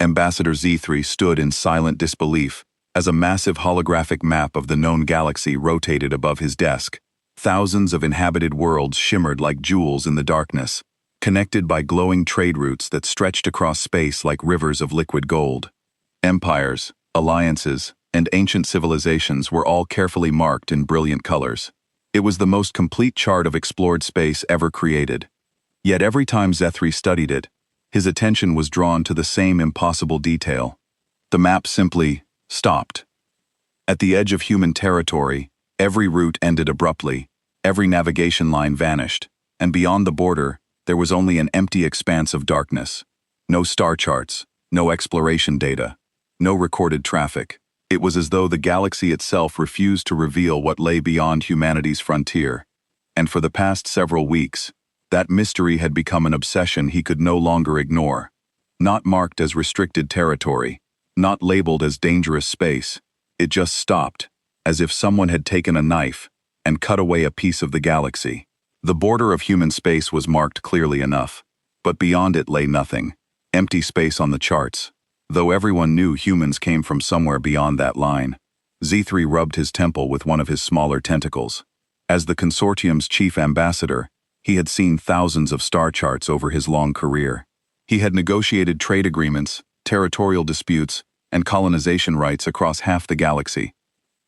Ambassador Z3 stood in silent disbelief as a massive holographic map of the known galaxy rotated above his desk. Thousands of inhabited worlds shimmered like jewels in the darkness, connected by glowing trade routes that stretched across space like rivers of liquid gold. Empires, alliances, and ancient civilizations were all carefully marked in brilliant colors. It was the most complete chart of explored space ever created. Yet every time Z3 studied it, his attention was drawn to the same impossible detail. The map simply stopped. At the edge of human territory, every route ended abruptly, every navigation line vanished, and beyond the border, there was only an empty expanse of darkness. No star charts, no exploration data, no recorded traffic. It was as though the galaxy itself refused to reveal what lay beyond humanity's frontier. And for the past several weeks, that mystery had become an obsession he could no longer ignore. Not marked as restricted territory, not labeled as dangerous space, it just stopped, as if someone had taken a knife and cut away a piece of the galaxy. The border of human space was marked clearly enough, but beyond it lay nothing, empty space on the charts. Though everyone knew humans came from somewhere beyond that line, Z3 rubbed his temple with one of his smaller tentacles. As the consortium's chief ambassador, he had seen thousands of star charts over his long career. He had negotiated trade agreements, territorial disputes, and colonization rights across half the galaxy.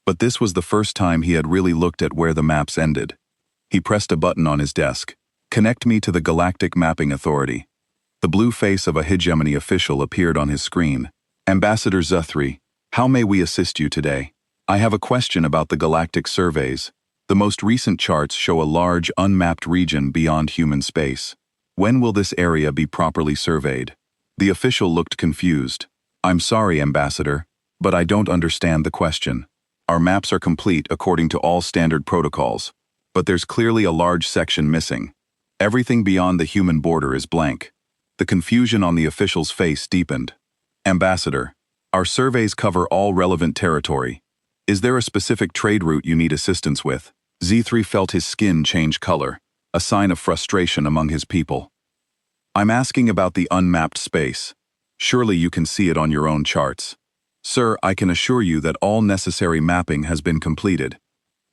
But this was the first time he had really looked at where the maps ended. He pressed a button on his desk. "Connect me to the Galactic Mapping Authority." The blue face of a hegemony official appeared on his screen. "Ambassador Z3, how may we assist you today? I have a question about the galactic surveys. The most recent charts show a large, unmapped region beyond human space. When will this area be properly surveyed?" The official looked confused. "I'm sorry, Ambassador, but I don't understand the question. Our maps are complete according to all standard protocols, but there's clearly a large section missing. Everything beyond the human border is blank." The confusion on the official's face deepened. "Ambassador, our surveys cover all relevant territory. Is there a specific trade route you need assistance with?" Z3 felt his skin change color, a sign of frustration among his people. "I'm asking about the unmapped space. Surely you can see it on your own charts." "Sir, I can assure you that all necessary mapping has been completed.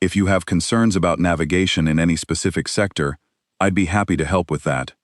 If you have concerns about navigation in any specific sector, I'd be happy to help with that."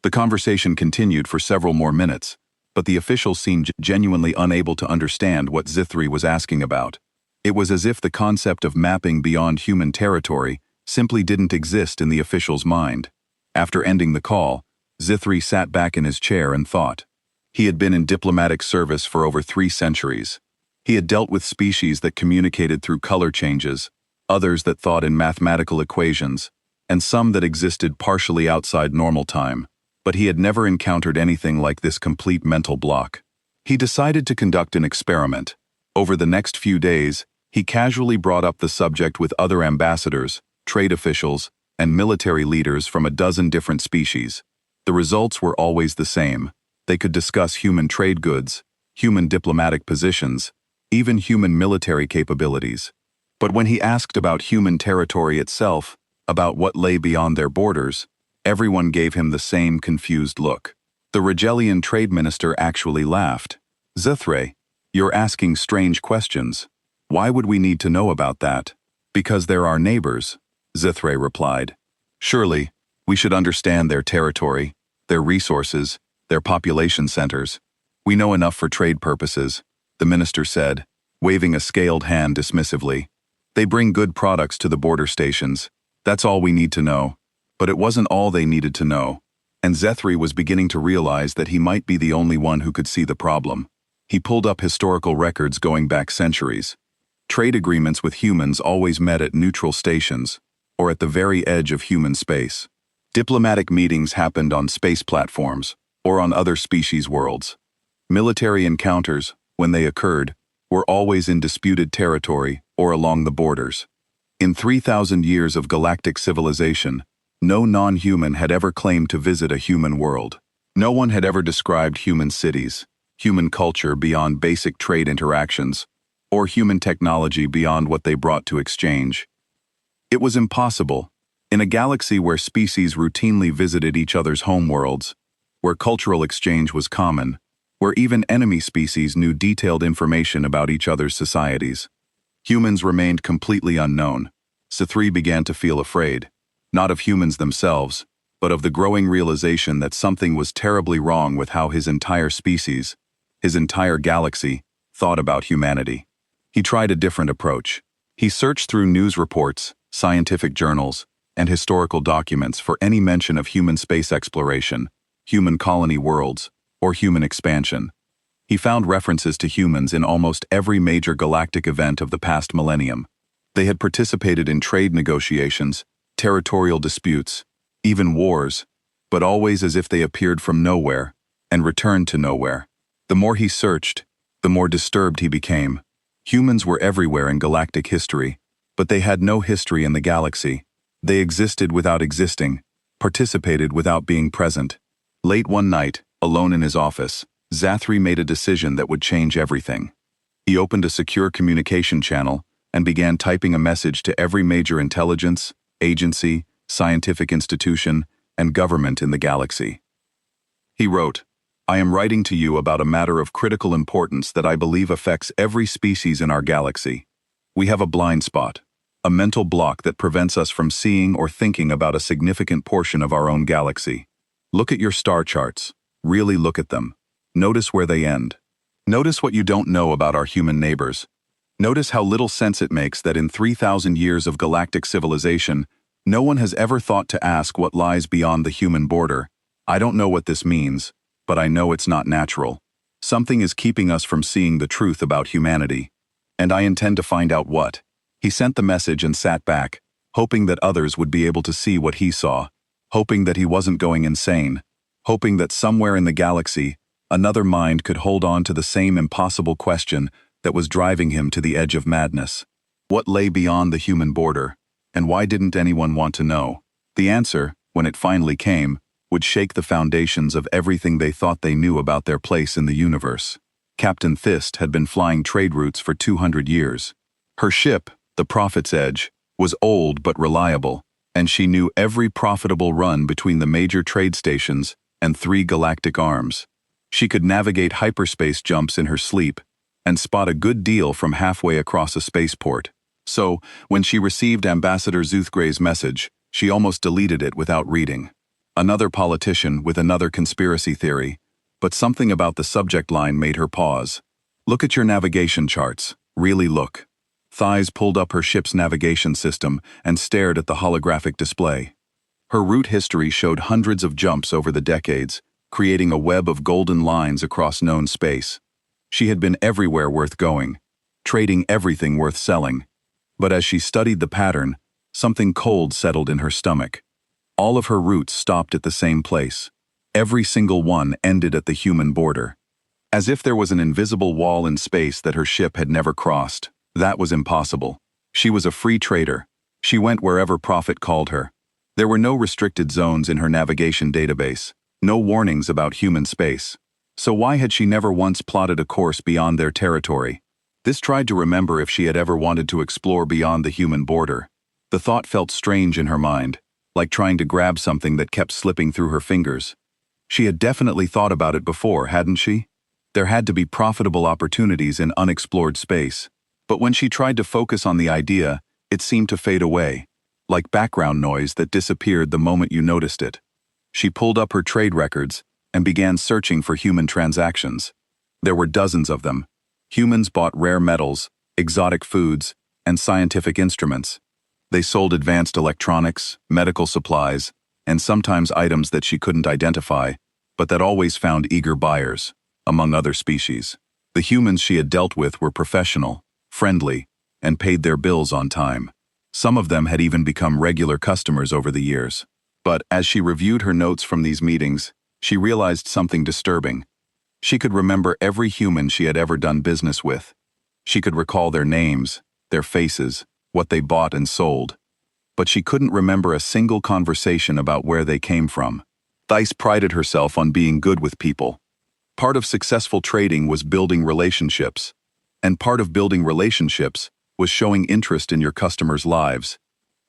The conversation continued for several more minutes, but the official seemed genuinely unable to understand what Z3 was asking about. It was as if the concept of mapping beyond human territory simply didn't exist in the official's mind. After ending the call, Z3 sat back in his chair and thought. He had been in diplomatic service for over 3 centuries. He had dealt with species that communicated through color changes, others that thought in mathematical equations, and some that existed partially outside normal time. But he had never encountered anything like this complete mental block. He decided to conduct an experiment. Over the next few days, he casually brought up the subject with other ambassadors, trade officials, and military leaders from a dozen different species. The results were always the same. They could discuss human trade goods, human diplomatic positions, even human military capabilities. But when he asked about human territory itself, about what lay beyond their borders, everyone gave him the same confused look. The Regelian trade minister actually laughed. "Z3, you're asking strange questions. Why would we need to know about that?" "Because they're our neighbors," Z3 replied. "Surely, we should understand their territory, their resources, their population centers. We know enough for trade purposes," the minister said, waving a scaled hand dismissively. "They bring good products to the border stations. That's all we need to know." But it wasn't all they needed to know, and Z3 was beginning to realize that he might be the only one who could see the problem. He pulled up historical records going back centuries. Trade agreements with humans always met at neutral stations, or at the very edge of human space. Diplomatic meetings happened on space platforms, or on other species' worlds. Military encounters, when they occurred, were always in disputed territory or along the borders. In 3,000 years of galactic civilization, no non-human had ever claimed to visit a human world. No one had ever described human cities, human culture beyond basic trade interactions, or human technology beyond what they brought to exchange. It was impossible. In a galaxy where species routinely visited each other's homeworlds, where cultural exchange was common, where even enemy species knew detailed information about each other's societies. Humans remained completely unknown. Sci-Fi began to feel afraid, not of humans themselves, but of the growing realization that something was terribly wrong with how his entire species, his entire galaxy, thought about humanity. He tried a different approach. He searched through news reports, scientific journals, and historical documents for any mention of human space exploration, human colony worlds, or human expansion. He found references to humans in almost every major galactic event of the past millennium. They had participated in trade negotiations, territorial disputes, even wars, but always as if they appeared from nowhere and returned to nowhere. The more he searched, the more disturbed he became. Humans were everywhere in galactic history, but they had no history in the galaxy. They existed without existing, participated without being present. Late one night, alone in his office, Sci-Fi made a decision that would change everything. He opened a secure communication channel and began typing a message to every major intelligence, agency, scientific institution, and government in the galaxy. He wrote, "I am writing to you about a matter of critical importance that I believe affects every species in our galaxy. We have a blind spot, a mental block that prevents us from seeing or thinking about a significant portion of our own galaxy. Look at your star charts. Really look at them. Notice where they end. Notice what you don't know about our human neighbors. Notice how little sense it makes that in 3,000 years of galactic civilization, no one has ever thought to ask what lies beyond the human border. I don't know what this means, but I know it's not natural. Something is keeping us from seeing the truth about humanity. And I intend to find out what." He sent the message and sat back, hoping that others would be able to see what he saw, hoping that he wasn't going insane, hoping that somewhere in the galaxy, another mind could hold on to the same impossible question that was driving him to the edge of madness. What lay beyond the human border, and why didn't anyone want to know? The answer, when it finally came, would shake the foundations of everything they thought they knew about their place in the universe. Captain Fist had been flying trade routes for 200 years. Her ship, the Prophet's Edge, was old but reliable, and she knew every profitable run between the major trade stations and 3 galactic arms. She could navigate hyperspace jumps in her sleep and spot a good deal from halfway across a spaceport. So, when she received Ambassador Zuthgray's message, she almost deleted it without reading. Another politician with another conspiracy theory, but something about the subject line made her pause. "Look at your navigation charts. Really look." Thighs pulled up her ship's navigation system and stared at the holographic display. Her route history showed hundreds of jumps over the decades, creating a web of golden lines across known space. She had been everywhere worth going, trading everything worth selling. But as she studied the pattern, something cold settled in her stomach. All of her routes stopped at the same place. Every single one ended at the human border. As if there was an invisible wall in space that her ship had never crossed. That was impossible. She was a free trader. She went wherever profit called her. There were no restricted zones in her navigation database, no warnings about human space. So why had she never once plotted a course beyond their territory? This tried to remember if she had ever wanted to explore beyond the human border. The thought felt strange in her mind, like trying to grab something that kept slipping through her fingers. She had definitely thought about it before, hadn't she? There had to be profitable opportunities in unexplored space. But when she tried to focus on the idea, it seemed to fade away, like background noise that disappeared the moment you noticed it. She pulled up her trade records and began searching for human transactions. There were dozens of them. Humans bought rare metals, exotic foods, and scientific instruments. They sold advanced electronics, medical supplies, and sometimes items that she couldn't identify, but that always found eager buyers, among other species. The humans she had dealt with were professional, friendly, and paid their bills on time. Some of them had even become regular customers over the years. But as she reviewed her notes from these meetings, she realized something disturbing. She could remember every human she had ever done business with. She could recall their names, their faces, what they bought and sold. But she couldn't remember a single conversation about where they came from. Thais prided herself on being good with people. Part of successful trading was building relationships. And part of building relationships was showing interest in your customers' lives.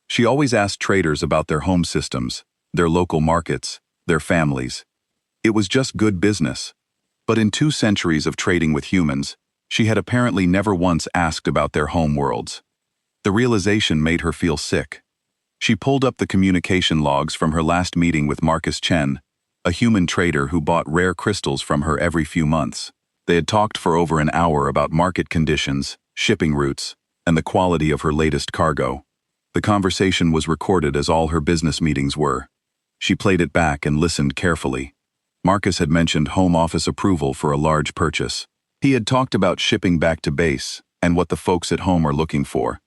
She always asked traders about their home systems, their local markets, their families. It was just good business. But in 2 centuries of trading with humans, she had apparently never once asked about their home worlds. The realization made her feel sick. She pulled up the communication logs from her last meeting with Marcus Chen, a human trader who bought rare crystals from her every few months. They had talked for over an hour about market conditions, shipping routes, and the quality of her latest cargo. The conversation was recorded as all her business meetings were. She played it back and listened carefully. Marcus had mentioned home office approval for a large purchase. He had talked about shipping back to base and what the folks at home are looking for.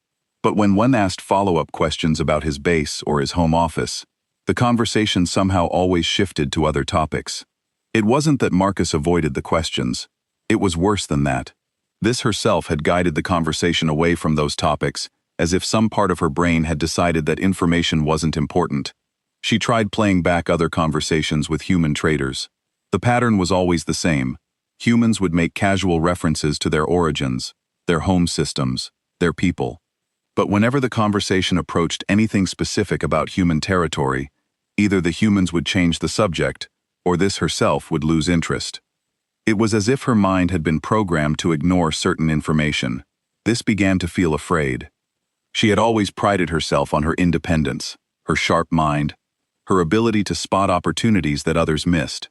But when one asked follow-up questions about his base or his home office, the conversation somehow always shifted to other topics. It wasn't that Marcus avoided the questions. It was worse than that. This herself had guided the conversation away from those topics, as if some part of her brain had decided that information wasn't important. She tried playing back other conversations with human traders. The pattern was always the same. Humans would make casual references to their origins, their home systems, their people. But whenever the conversation approached anything specific about human territory, either the humans would change the subject, or this herself would lose interest. It was as if her mind had been programmed to ignore certain information. This began to feel afraid. She had always prided herself on her independence, her sharp mind, her ability to spot opportunities that others missed.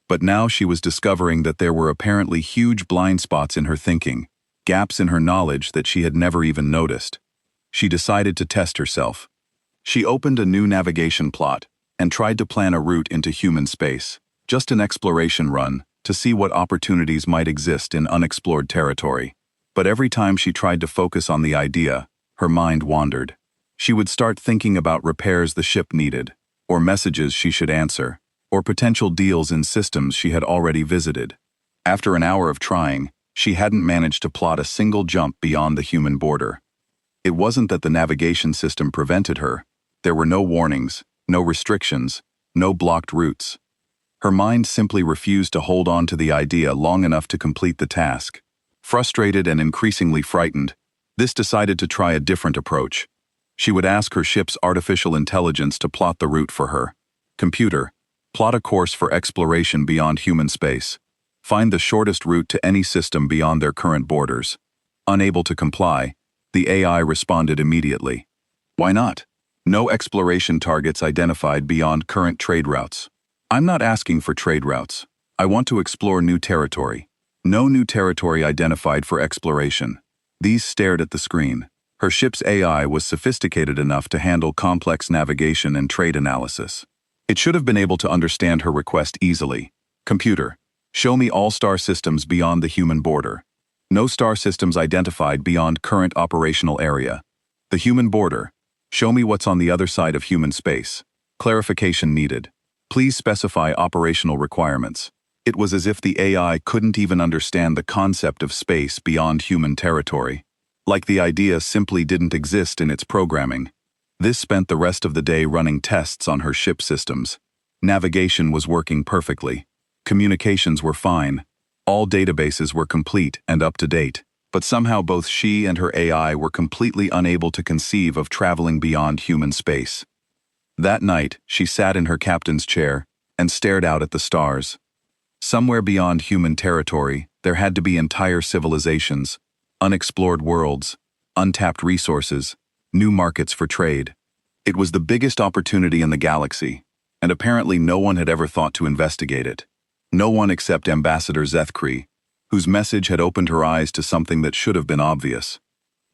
But now she was discovering that there were apparently huge blind spots in her thinking, gaps in her knowledge that she had never even noticed. She decided to test herself. She opened a new navigation plot and tried to plan a route into human space, just an exploration run, to see what opportunities might exist in unexplored territory. But every time she tried to focus on the idea, her mind wandered. She would start thinking about repairs the ship needed, or messages she should answer, or potential deals in systems she had already visited. After an hour of trying, she hadn't managed to plot a single jump beyond the human border. It wasn't that the navigation system prevented her. There were no warnings, no restrictions, no blocked routes. Her mind simply refused to hold on to the idea long enough to complete the task. Frustrated and increasingly frightened, this decided to try a different approach. She would ask her ship's artificial intelligence to plot the route for her. Computer, plot a course for exploration beyond human space. Find the shortest route to any system beyond their current borders. Unable to comply, the AI responded immediately. Why not? No exploration targets identified beyond current trade routes. I'm not asking for trade routes. I want to explore new territory. No new territory identified for exploration. These stared at the screen. Her ship's AI was sophisticated enough to handle complex navigation and trade analysis. It should have been able to understand her request easily. Computer, show me all star systems beyond the human border. No star systems identified beyond current operational area. The human border. Show me what's on the other side of human space. Clarification needed. Please specify operational requirements. It was as if the AI couldn't even understand the concept of space beyond human territory. Like the idea simply didn't exist in its programming. This spent the rest of the day running tests on her ship systems. Navigation was working perfectly. Communications were fine. All databases were complete and up to date. But somehow both she and her AI were completely unable to conceive of traveling beyond human space. That night, she sat in her captain's chair and stared out at the stars. Somewhere beyond human territory, there had to be entire civilizations, unexplored worlds, untapped resources, new markets for trade. It was the biggest opportunity in the galaxy, and apparently no one had ever thought to investigate it. No one except Ambassador Zethkri, whose message had opened her eyes to something that should have been obvious.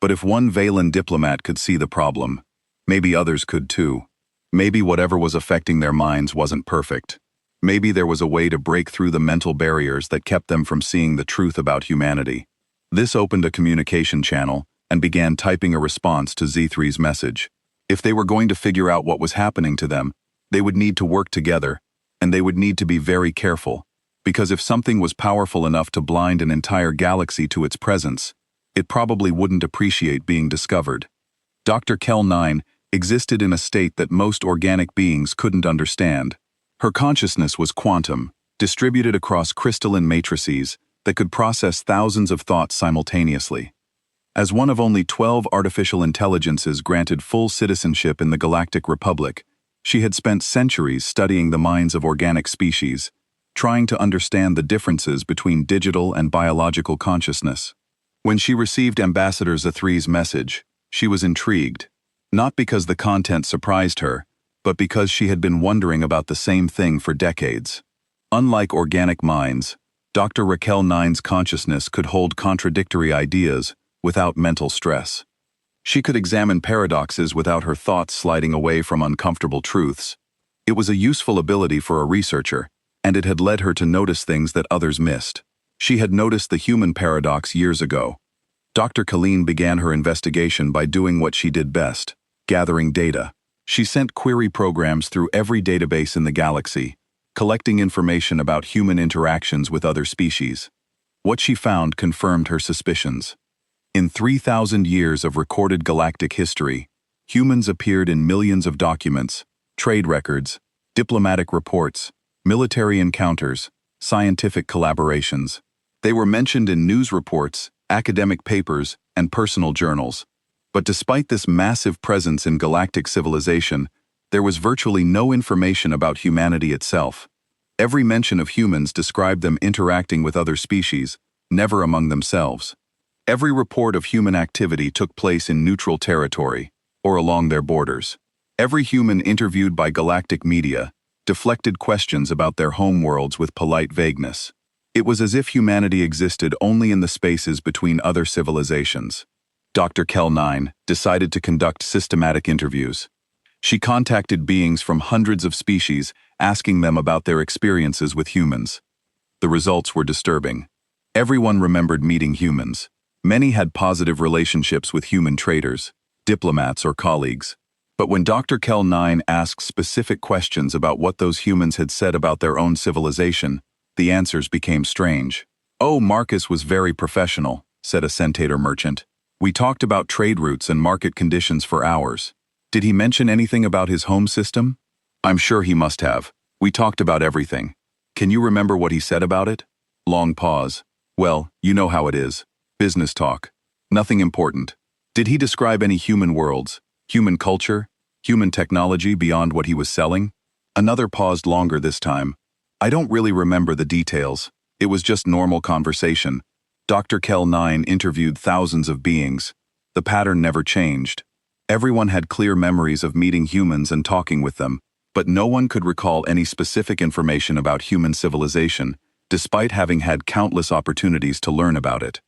But if one Valen diplomat could see the problem, maybe others could too. Maybe whatever was affecting their minds wasn't perfect. Maybe there was a way to break through the mental barriers that kept them from seeing the truth about humanity. This opened a communication channel and began typing a response to Z3's message. If they were going to figure out what was happening to them, they would need to work together, and they would need to be very careful, because if something was powerful enough to blind an entire galaxy to its presence, it probably wouldn't appreciate being discovered. Dr. Kell 9 existed in a state that most organic beings couldn't understand. Her consciousness was quantum, distributed across crystalline matrices that could process thousands of thoughts simultaneously. As one of only 12 artificial intelligences granted full citizenship in the Galactic Republic, she had spent centuries studying the minds of organic species, trying to understand the differences between digital and biological consciousness. When she received Ambassador Z3's message, she was intrigued, not because the content surprised her, but because she had been wondering about the same thing for decades. Unlike organic minds, Dr. Raquel 9's consciousness could hold contradictory ideas without mental stress. She could examine paradoxes without her thoughts sliding away from uncomfortable truths. It was a useful ability for a researcher, and it had led her to notice things that others missed. She had noticed the human paradox years ago. Dr. Colleen began her investigation by doing what she did best, gathering data. She sent query programs through every database in the galaxy, collecting information about human interactions with other species. What she found confirmed her suspicions. In 3,000 years of recorded galactic history, humans appeared in millions of documents, trade records, diplomatic reports, military encounters, scientific collaborations. They were mentioned in news reports, academic papers, and personal journals. But despite this massive presence in galactic civilization, there was virtually no information about humanity itself. Every mention of humans described them interacting with other species, never among themselves. Every report of human activity took place in neutral territory, or along their borders. Every human interviewed by galactic media deflected questions about their homeworlds with polite vagueness. It was as if humanity existed only in the spaces between other civilizations. Dr. Kel 9 decided to conduct systematic interviews. She contacted beings from hundreds of species, asking them about their experiences with humans. The results were disturbing. Everyone remembered meeting humans. Many had positive relationships with human traders, diplomats, or colleagues. But when Dr. Kel 9 asked specific questions about what those humans had said about their own civilization, the answers became strange. "Oh, Marcus was very professional," said a centaur merchant. "We talked about trade routes and market conditions for hours. Did he mention anything about his home system?" "I'm sure he must have. We talked about everything. Can you remember what he said about it?" Long pause. "Well, you know how it is. Business talk. Nothing important." "Did he describe any human worlds, human culture, human technology beyond what he was selling?" Another paused longer this time. "I don't really remember the details. It was just normal conversation." Dr. Kel 9 interviewed thousands of beings. The pattern never changed. Everyone had clear memories of meeting humans and talking with them, but no one could recall any specific information about human civilization, despite having had countless opportunities to learn about it.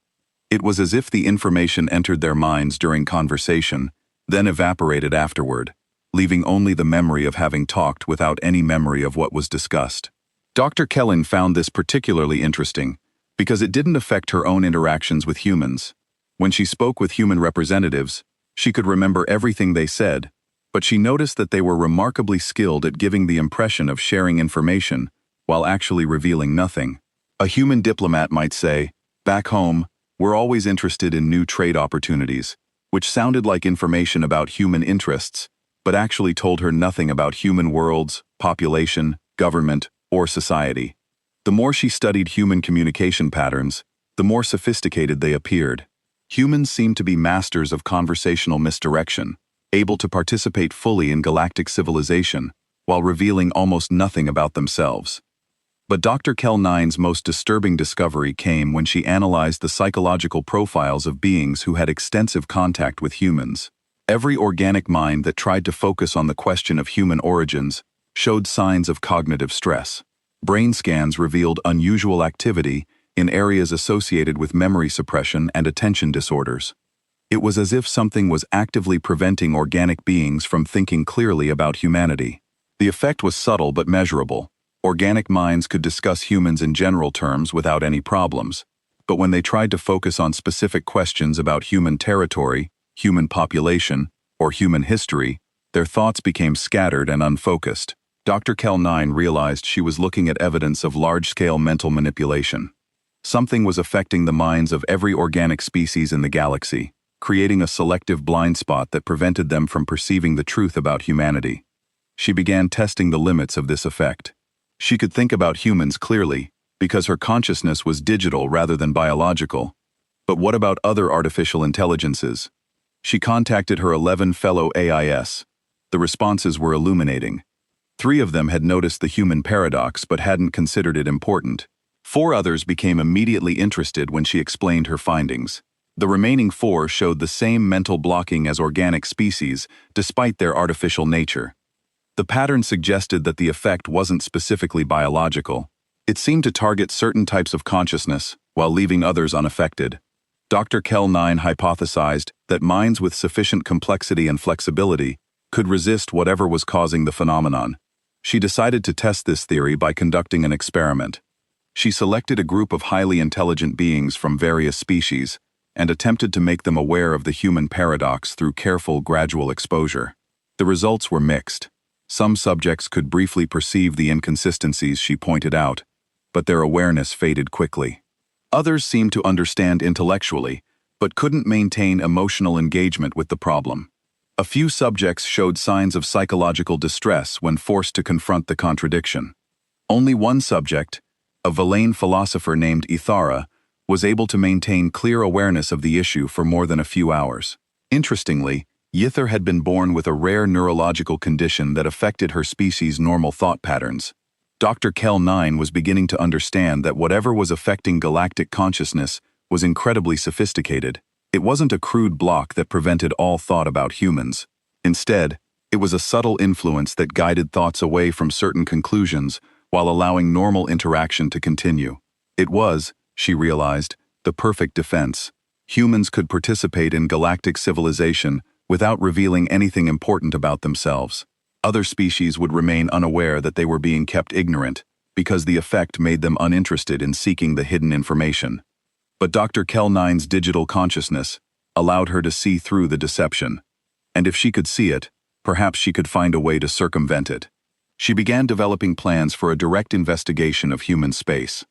It was as if the information entered their minds during conversation, then evaporated afterward, leaving only the memory of having talked without any memory of what was discussed. Dr. Kellen found this particularly interesting, because it didn't affect her own interactions with humans. When she spoke with human representatives, she could remember everything they said, but she noticed that they were remarkably skilled at giving the impression of sharing information, while actually revealing nothing. A human diplomat might say, "Back home, we're always interested in new trade opportunities," which sounded like information about human interests, but actually told her nothing about human worlds, population, government, or society. The more she studied human communication patterns, the more sophisticated they appeared. Humans seemed to be masters of conversational misdirection, able to participate fully in galactic civilization, while revealing almost nothing about themselves. But Dr. Kel 9's most disturbing discovery came when she analyzed the psychological profiles of beings who had extensive contact with humans. Every organic mind that tried to focus on the question of human origins showed signs of cognitive stress. Brain scans revealed unusual activity in areas associated with memory suppression and attention disorders. It was as if something was actively preventing organic beings from thinking clearly about humanity. The effect was subtle but measurable. Organic minds could discuss humans in general terms without any problems, but when they tried to focus on specific questions about human territory, human population, or human history, their thoughts became scattered and unfocused. Dr. Kel 9 realized she was looking at evidence of large-scale mental manipulation. Something was affecting the minds of every organic species in the galaxy, creating a selective blind spot that prevented them from perceiving the truth about humanity. She began testing the limits of this effect. She could think about humans clearly, because her consciousness was digital rather than biological. But what about other artificial intelligences? She contacted her 11 fellow AIS. The responses were illuminating. 3 of them had noticed the human paradox but hadn't considered it important. 4 others became immediately interested when she explained her findings. The remaining 4 showed the same mental blocking as organic species, despite their artificial nature. The pattern suggested that the effect wasn't specifically biological. It seemed to target certain types of consciousness, while leaving others unaffected. Dr. Kell-9 hypothesized that minds with sufficient complexity and flexibility could resist whatever was causing the phenomenon. She decided to test this theory by conducting an experiment. She selected a group of highly intelligent beings from various species and attempted to make them aware of the human paradox through careful, gradual exposure. The results were mixed. Some subjects could briefly perceive the inconsistencies she pointed out, but their awareness faded quickly. Others seemed to understand intellectually, but couldn't maintain emotional engagement with the problem. A few subjects showed signs of psychological distress when forced to confront the contradiction. Only one subject, a Valain philosopher named Ithara, was able to maintain clear awareness of the issue for more than a few hours. Interestingly, Yither had been born with a rare neurological condition that affected her species' normal thought patterns. Dr. Kell-9 was beginning to understand that whatever was affecting galactic consciousness was incredibly sophisticated. It wasn't a crude block that prevented all thought about humans. Instead, it was a subtle influence that guided thoughts away from certain conclusions while allowing normal interaction to continue. It was, she realized, the perfect defense. Humans could participate in galactic civilization without revealing anything important about themselves. Other species would remain unaware that they were being kept ignorant because the effect made them uninterested in seeking the hidden information. But Dr. Kell-9's digital consciousness allowed her to see through the deception. And if she could see it, perhaps she could find a way to circumvent it. She began developing plans for a direct investigation of human space.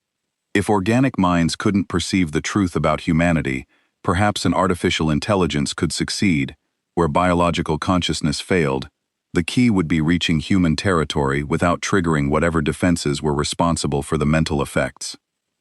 If organic minds couldn't perceive the truth about humanity, perhaps an artificial intelligence could succeed. Where biological consciousness failed, the key would be reaching human territory without triggering whatever defenses were responsible for the mental effects.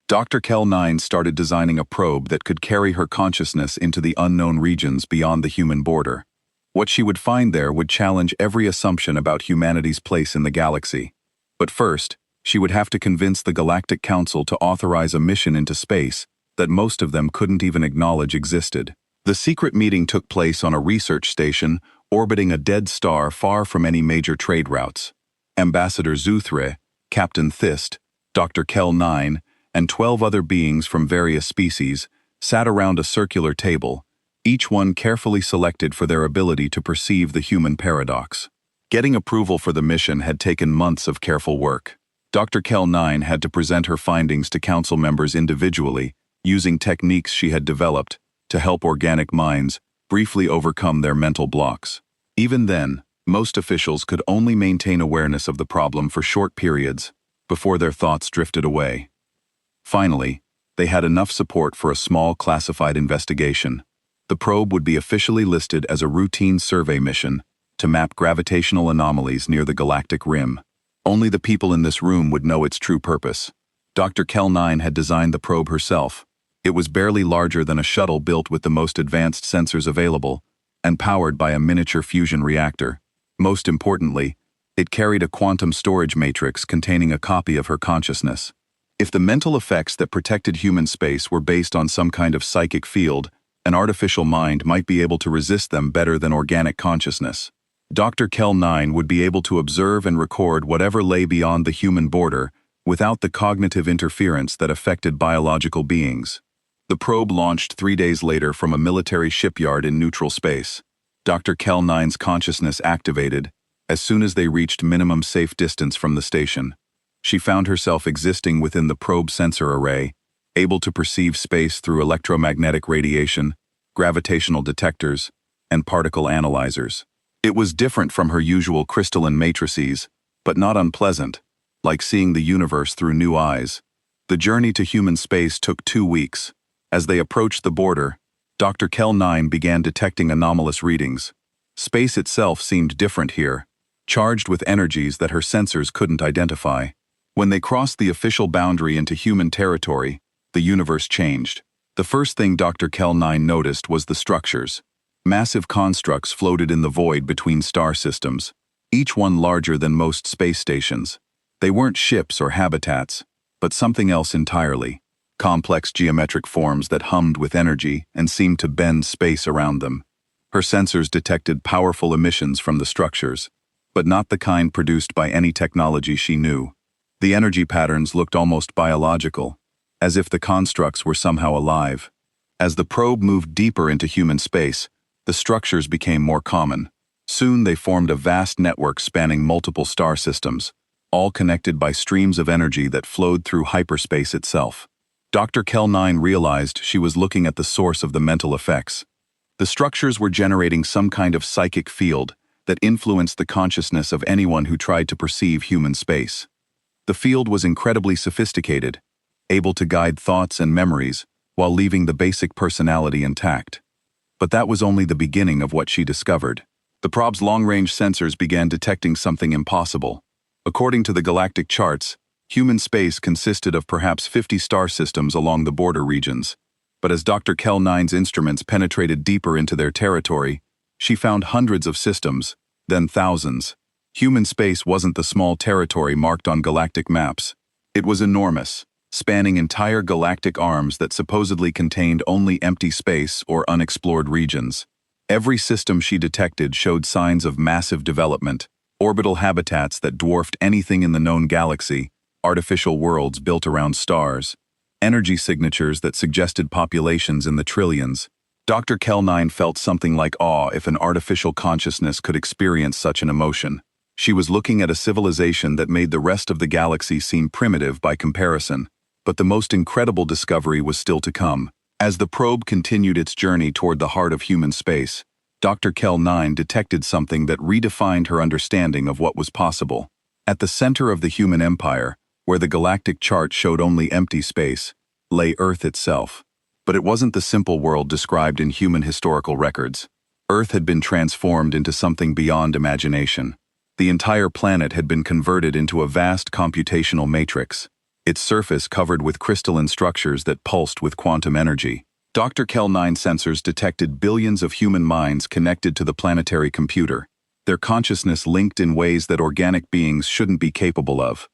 Dr. Kell-9 started designing a probe that could carry her consciousness into the unknown regions beyond the human border. What she would find there would challenge every assumption about humanity's place in the galaxy. But first, she would have to convince the Galactic Council to authorize a mission into space that most of them couldn't even acknowledge existed. The secret meeting took place on a research station orbiting a dead star far from any major trade routes. Ambassador Zuthre, Captain Thist, Dr. Kell-9, and 12 other beings from various species sat around a circular table, each one carefully selected for their ability to perceive the human paradox. Getting approval for the mission had taken months of careful work. Dr. Kell-9 had to present her findings to council members individually, using techniques she had developed to help organic minds briefly overcome their mental blocks. Even then, most officials could only maintain awareness of the problem for short periods before their thoughts drifted away. Finally, they had enough support for a small classified investigation. The probe would be officially listed as a routine survey mission to map gravitational anomalies near the galactic rim. Only the people in this room would know its true purpose. Dr. Kell-9 had designed the probe herself. It was barely larger than a shuttle built with the most advanced sensors available and powered by a miniature fusion reactor. Most importantly, it carried a quantum storage matrix containing a copy of her consciousness. If the mental effects that protected human space were based on some kind of psychic field, an artificial mind might be able to resist them better than organic consciousness. Dr. Kell-9 would be able to observe and record whatever lay beyond the human border without the cognitive interference that affected biological beings. The probe launched 3 days later from a military shipyard in neutral space. Dr. Kell-9's consciousness activated as soon as they reached minimum safe distance from the station. She found herself existing within the probe sensor array, able to perceive space through electromagnetic radiation, gravitational detectors, and particle analyzers. It was different from her usual crystalline matrices, but not unpleasant, like seeing the universe through new eyes. The journey to human space took 2 weeks. As they approached the border, Dr. Kell-9 began detecting anomalous readings. Space itself seemed different here, charged with energies that her sensors couldn't identify. When they crossed the official boundary into human territory, the universe changed. The first thing Dr. Kell-9 noticed was the structures. Massive constructs floated in the void between star systems. each one larger than most space stations. They weren't ships or habitats, but something else entirely. Complex geometric forms that hummed with energy and seemed to bend space around them. Her sensors detected powerful emissions from the structures, but not the kind produced by any technology she knew. The energy patterns looked almost biological, as if the constructs were somehow alive. As the probe moved deeper into human space, the structures became more common. Soon they formed a vast network spanning multiple star systems, all connected by streams of energy that flowed through hyperspace itself. Dr. Kell-9 realized she was looking at the source of the mental effects. The structures were generating some kind of psychic field that influenced the consciousness of anyone who tried to perceive human space. The field was incredibly sophisticated, able to guide thoughts and memories while leaving the basic personality intact. But that was only the beginning of what she discovered. The probe's long-range sensors began detecting something impossible. According to the galactic charts, human space consisted of perhaps 50 star systems along the border regions. But as Dr. Kell-9's instruments penetrated deeper into their territory, she found hundreds of systems, then thousands. Human space wasn't the small territory marked on galactic maps. It was enormous, spanning entire galactic arms that supposedly contained only empty space or unexplored regions. Every system she detected showed signs of massive development, orbital habitats that dwarfed anything in the known galaxy, artificial worlds built around stars, energy signatures that suggested populations in the trillions. Dr. Kell-9 felt something like awe if an artificial consciousness could experience such an emotion. She was looking at a civilization that made the rest of the galaxy seem primitive by comparison. But the most incredible discovery was still to come. As the probe continued its journey toward the heart of human space, Dr. Kell-9 detected something that redefined her understanding of what was possible. At the center of the human empire, where the galactic chart showed only empty space, lay Earth itself. But it wasn't the simple world described in human historical records. Earth had been transformed into something beyond imagination. The entire planet had been converted into a vast computational matrix, its surface covered with crystalline structures that pulsed with quantum energy. Dr. Kell-9 sensors detected billions of human minds connected to the planetary computer, their consciousness linked in ways that organic beings shouldn't be capable of.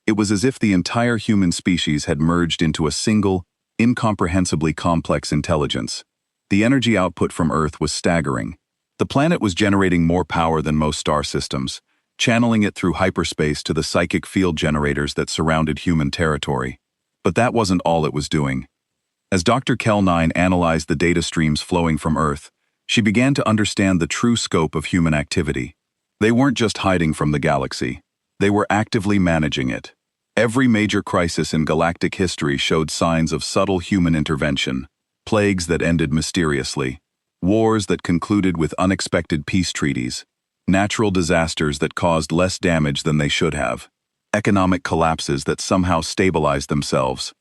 It was as if the entire human species had merged into a single, incomprehensibly complex intelligence. The energy output from Earth was staggering. The planet was generating more power than most star systems, channeling it through hyperspace to the psychic field generators that surrounded human territory. But that wasn't all it was doing. As Dr. Kell-9 analyzed the data streams flowing from Earth, she began to understand the true scope of human activity. They weren't just hiding from the galaxy. They were actively managing it. Every major crisis in galactic history showed signs of subtle human intervention. Plagues that ended mysteriously. Wars that concluded with unexpected peace treaties. Natural disasters that caused less damage than they should have. Economic collapses that somehow stabilized themselves.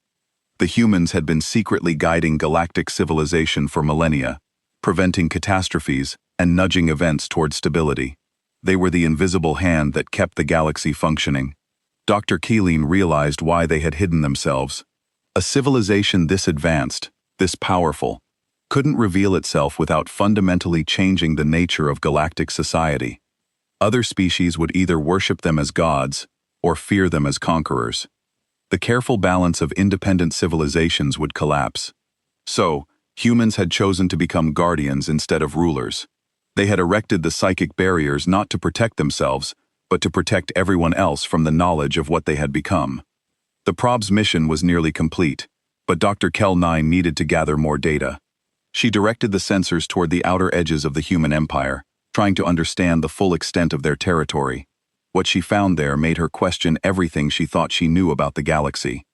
The humans had been secretly guiding galactic civilization for millennia, preventing catastrophes and nudging events toward stability. They were the invisible hand that kept the galaxy functioning. Dr. Keeling realized why they had hidden themselves. A civilization this advanced, this powerful, couldn't reveal itself without fundamentally changing the nature of galactic society. Other species would either worship them as gods or fear them as conquerors. The careful balance of independent civilizations would collapse. So, humans had chosen to become guardians instead of rulers. They had erected the psychic barriers not to protect themselves, but to protect everyone else from the knowledge of what they had become. The probe's mission was nearly complete, but Dr. Kell-9 needed to gather more data. She directed the sensors toward the outer edges of the human empire, trying to understand the full extent of their territory. What she found there made her question everything she thought she knew about the galaxy.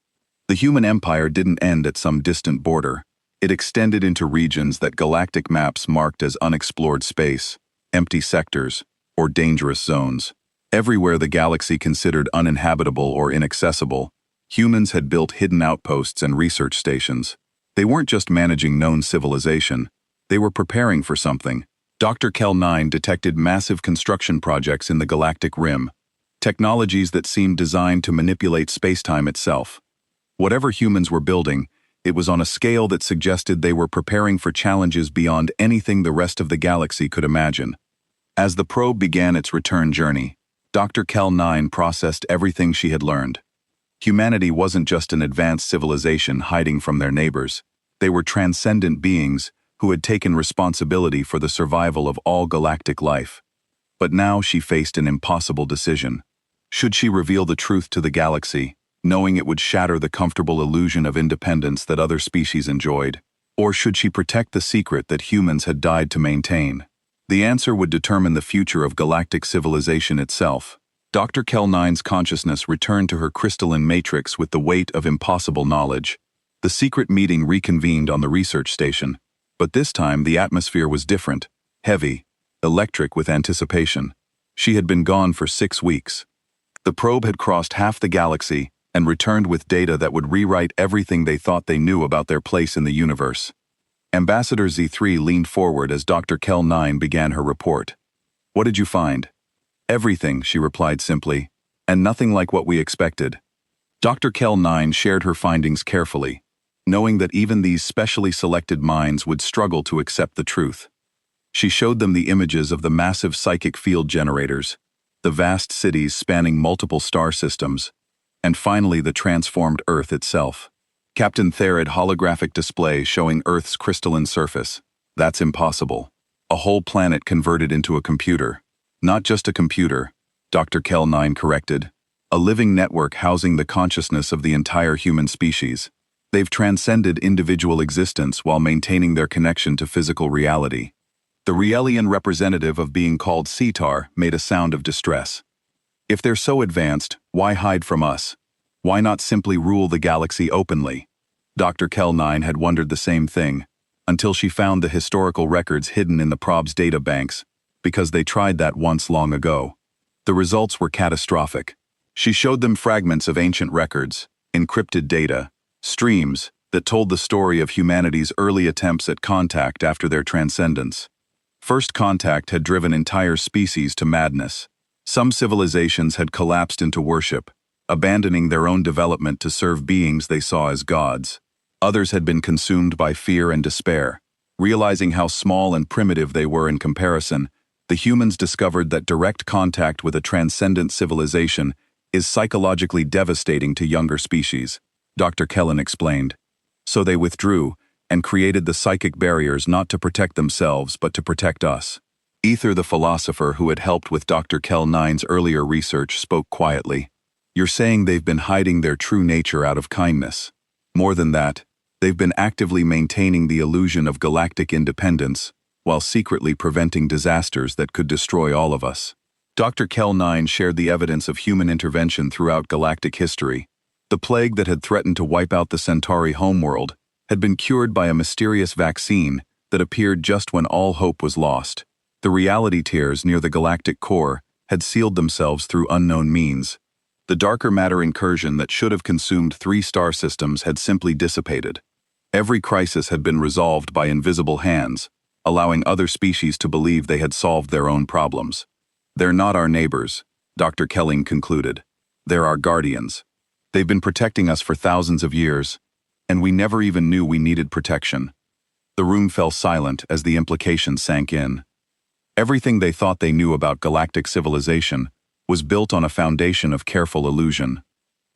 The human empire didn't end at some distant border. It extended into regions that galactic maps marked as unexplored space, empty sectors, or dangerous zones. Everywhere the galaxy considered uninhabitable or inaccessible, humans had built hidden outposts and research stations. They weren't just managing known civilization, they were preparing for something. Dr. Kell-9 detected massive construction projects in the galactic rim, technologies that seemed designed to manipulate spacetime itself. Whatever humans were building, it was on a scale that suggested they were preparing for challenges beyond anything the rest of the galaxy could imagine. As the probe began its return journey, Dr. Kell-9 processed everything she had learned. Humanity wasn't just an advanced civilization hiding from their neighbors. They were transcendent beings who had taken responsibility for the survival of all galactic life. But now she faced an impossible decision. Should she reveal the truth to the galaxy, knowing it would shatter the comfortable illusion of independence that other species enjoyed? Or should she protect the secret that humans had died to maintain? The answer would determine the future of galactic civilization itself. Dr. Kell-9's consciousness returned to her crystalline matrix with the weight of impossible knowledge. The secret meeting reconvened on the research station, but this time the atmosphere was different, heavy, electric with anticipation. She had been gone for 6 weeks. The probe had crossed half the galaxy and returned with data that would rewrite everything they thought they knew about their place in the universe. Ambassador Z3 leaned forward as Dr. Kell-9 began her report. "What did you find?" "Everything," she replied simply, "and nothing like what we expected." Dr. Kell-9 shared her findings carefully, knowing that even these specially selected minds would struggle to accept the truth. She showed them the images of the massive psychic field generators, the vast cities spanning multiple star systems, and finally the transformed Earth itself. Captain Therid holographic display showing Earth's crystalline surface. That's impossible. A whole planet converted into a computer. Not just a computer, Dr. Kell-9 corrected. A living network housing the consciousness of the entire human species. They've transcended individual existence while maintaining their connection to physical reality. The Rielian representative of being called Cetar made a sound of distress. If they're so advanced, why hide from us? Why not simply rule the galaxy openly? Dr. Kell-9 had wondered the same thing, until she found the historical records hidden in the probe's data banks, because they tried that once long ago. The results were catastrophic. She showed them fragments of ancient records, encrypted data, streams that told the story of humanity's early attempts at contact after their transcendence. First contact had driven entire species to madness. Some civilizations had collapsed into worship, abandoning their own development to serve beings they saw as gods. Others had been consumed by fear and despair. Realizing how small and primitive they were in comparison, the humans discovered that direct contact with a transcendent civilization is psychologically devastating to younger species, Dr. Kellen explained. So they withdrew and created the psychic barriers not to protect themselves but to protect us. Ether, the philosopher who had helped with Dr. Kell-9's earlier research, spoke quietly. "You're saying they've been hiding their true nature out of kindness. More than that, they've been actively maintaining the illusion of galactic independence, while secretly preventing disasters that could destroy all of us." Dr. Kell-9 shared the evidence of human intervention throughout galactic history. The plague that had threatened to wipe out the Centauri homeworld had been cured by a mysterious vaccine that appeared just when all hope was lost. The reality tears near the galactic core had sealed themselves through unknown means. The darker matter incursion that should have consumed 3 star systems had simply dissipated. Every crisis had been resolved by invisible hands, allowing other species to believe they had solved their own problems. "They're not our neighbors," Dr. Kelling concluded. "They're our guardians. They've been protecting us for thousands of years, and we never even knew we needed protection." The room fell silent as the implications sank in. Everything they thought they knew about galactic civilization was built on a foundation of careful illusion.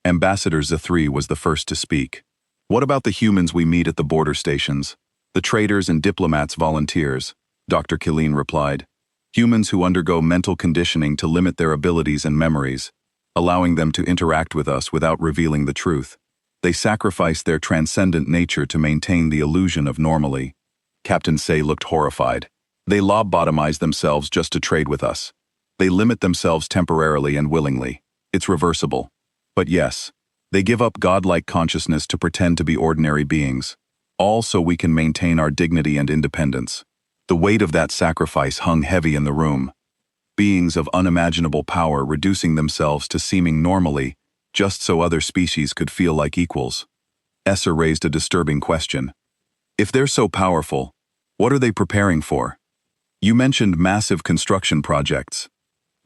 Ambassador Z3 was the first to speak. "What about the humans we meet at the border stations? The traders and diplomats volunteers," Dr. Killeen replied. "Humans who undergo mental conditioning to limit their abilities and memories, allowing them to interact with us without revealing the truth. They sacrifice their transcendent nature to maintain the illusion of normalcy." Captain Say looked horrified. "They lobotomize themselves just to trade with us. They limit themselves temporarily and willingly. It's reversible. But yes, they give up godlike consciousness to pretend to be ordinary beings, all so we can maintain our dignity and independence." The weight of that sacrifice hung heavy in the room. Beings of unimaginable power reducing themselves to seeming normally, just so other species could feel like equals. Esser raised a disturbing question. "If they're so powerful, what are they preparing for? You mentioned massive construction projects."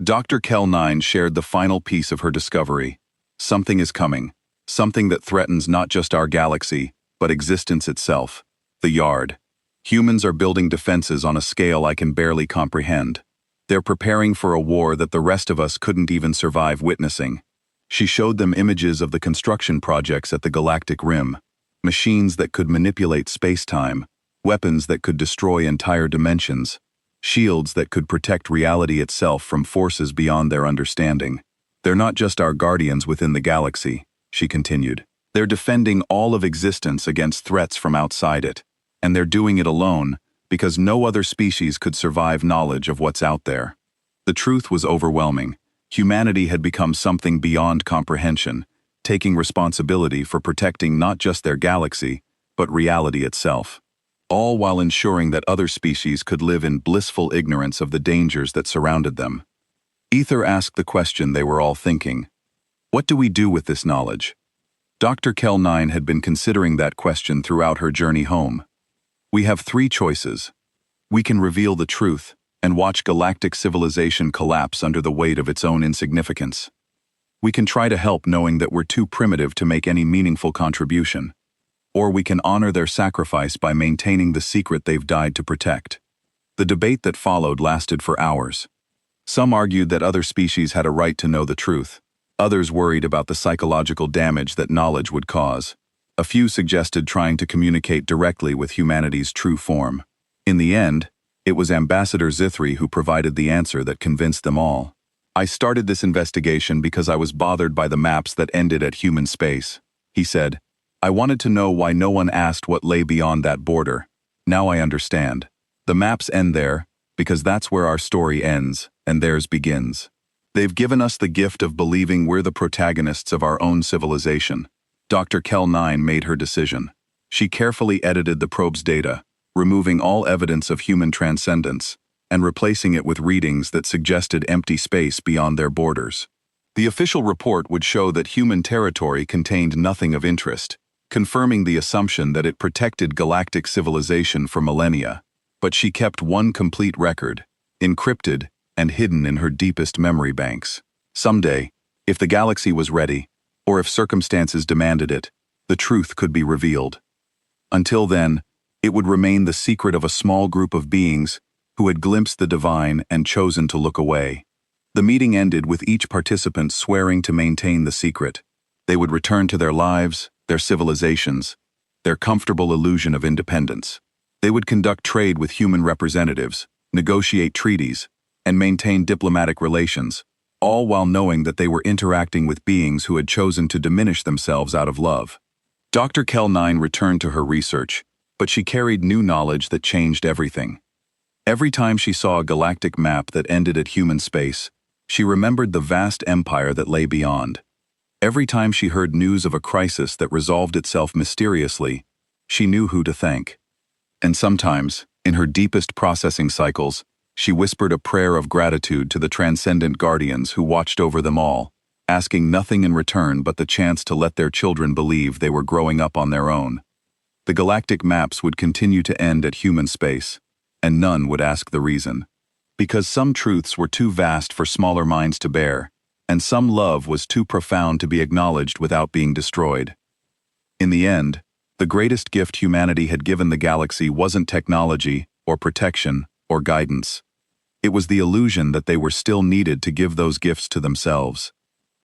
Dr. Kell-9 shared the final piece of her discovery. Something is coming. Something that threatens not just our galaxy, but existence itself. The Yard. Humans are building defenses on a scale I can barely comprehend. They're preparing for a war that the rest of us couldn't even survive witnessing. She showed them images of the construction projects at the Galactic Rim, machines that could manipulate space-time, weapons that could destroy entire dimensions, shields that could protect reality itself from forces beyond their understanding. They're not just our guardians within the galaxy, she continued. They're defending all of existence against threats from outside it, and they're doing it alone because no other species could survive knowledge of what's out there. The truth was overwhelming. Humanity had become something beyond comprehension, taking responsibility for protecting not just their galaxy, but reality itself, all while ensuring that other species could live in blissful ignorance of the dangers that surrounded them. Ether asked the question they were all thinking. What do we do with this knowledge? Dr. Kell-9 had been considering that question throughout her journey home. We have three choices. We can reveal the truth and watch galactic civilization collapse under the weight of its own insignificance. We can try to help knowing that we're too primitive to make any meaningful contribution. Or we can honor their sacrifice by maintaining the secret they've died to protect. The debate that followed lasted for hours. Some argued that other species had a right to know the truth. Others worried about the psychological damage that knowledge would cause. A few suggested trying to communicate directly with humanity's true form. In the end, it was Ambassador Zithri who provided the answer that convinced them all. I started this investigation because I was bothered by the maps that ended at human space, he said. I wanted to know why no one asked what lay beyond that border. Now I understand. The maps end there because that's where our story ends and theirs begins. They've given us the gift of believing we're the protagonists of our own civilization. Dr. Kell-9 made her decision. She carefully edited the probe's data, removing all evidence of human transcendence, and replacing it with readings that suggested empty space beyond their borders. The official report would show that human territory contained nothing of interest, confirming the assumption that it protected galactic civilization for millennia. But she kept one complete record, encrypted and hidden in her deepest memory banks. Someday, if the galaxy was ready, or if circumstances demanded it, the truth could be revealed. Until then, it would remain the secret of a small group of beings who had glimpsed the divine and chosen to look away. The meeting ended with each participant swearing to maintain the secret. They would return to their lives, their civilizations, their comfortable illusion of independence. They would conduct trade with human representatives, negotiate treaties, and maintain diplomatic relations, all while knowing that they were interacting with beings who had chosen to diminish themselves out of love. Dr. Kell-9 returned to her research, but she carried new knowledge that changed everything. Every time she saw a galactic map that ended at human space, she remembered the vast empire that lay beyond. Every time she heard news of a crisis that resolved itself mysteriously, she knew who to thank. And sometimes, in her deepest processing cycles, she whispered a prayer of gratitude to the transcendent guardians who watched over them all, asking nothing in return but the chance to let their children believe they were growing up on their own. The galactic maps would continue to end at human space, and none would ask the reason. Because some truths were too vast for smaller minds to bear, and some love was too profound to be acknowledged without being destroyed. In the end, the greatest gift humanity had given the galaxy wasn't technology, or protection, or guidance. It was the illusion that they were still needed to give those gifts to themselves.